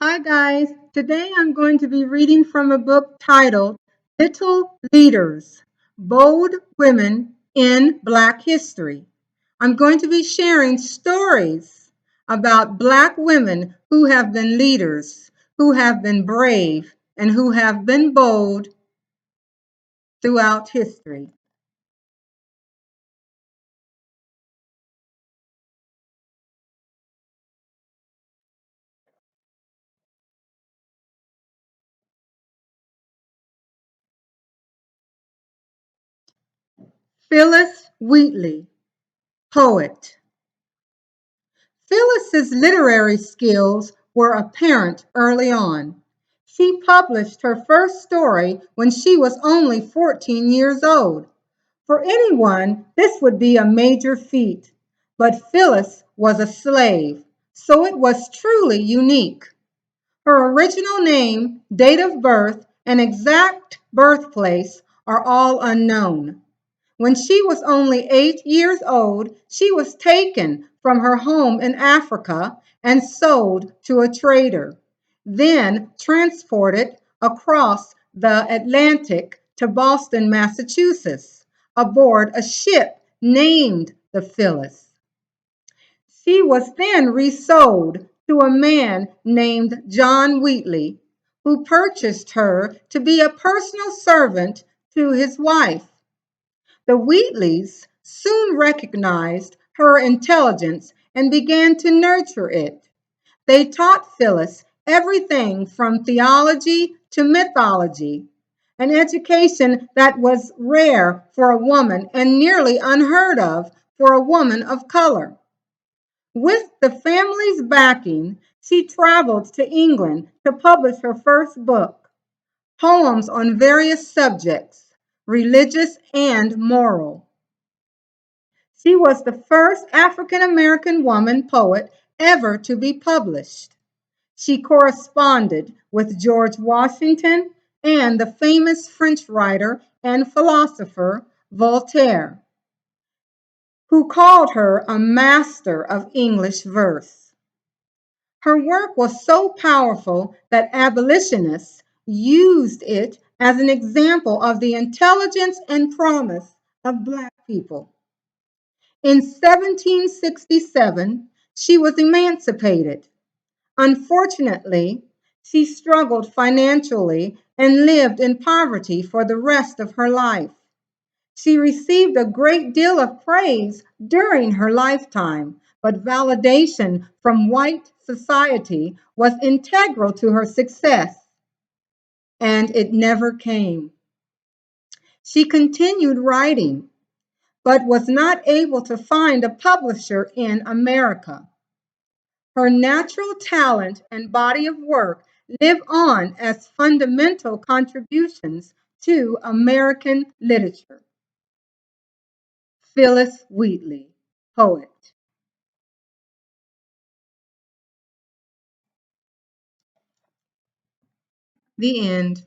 Hi guys, today I'm going to be reading from a book titled Little Leaders, Bold Women in Black History. I'm going to be sharing stories about Black women who have been leaders, who have been brave, and who have been bold throughout history. Phyllis Wheatley, poet. Phyllis's literary skills were apparent early on. She published her first story when she was only 14 years old. For anyone, this would be a major feat, but Phyllis was a slave, so it was truly unique. Her original name, date of birth, and exact birthplace are all unknown. When she was only 8 years old, she was taken from her home in Africa and sold to a trader, then transported across the Atlantic to Boston, Massachusetts, aboard a ship named the Phyllis. She was then resold to a man named John Wheatley, who purchased her to be a personal servant to his wife. The Wheatleys soon recognized her intelligence and began to nurture it. They taught Phyllis everything from theology to mythology, an education that was rare for a woman and nearly unheard of for a woman of color. With the family's backing, she traveled to England to publish her first book, poems on various subjects, religious and moral. She was the first African American woman poet ever to be published. She corresponded with George Washington and the famous French writer and philosopher Voltaire, who called her a master of English verse. Her work was so powerful that abolitionists used it as an example of the intelligence and promise of Black people. In 1767, she was emancipated. Unfortunately, she struggled financially and lived in poverty for the rest of her life. She received a great deal of praise during her lifetime, but validation from white society was integral to her success, and it never came. She continued writing, but was not able to find a publisher in America. Her natural talent and body of work live on as fundamental contributions to American literature. Phyllis Wheatley, poet. The end.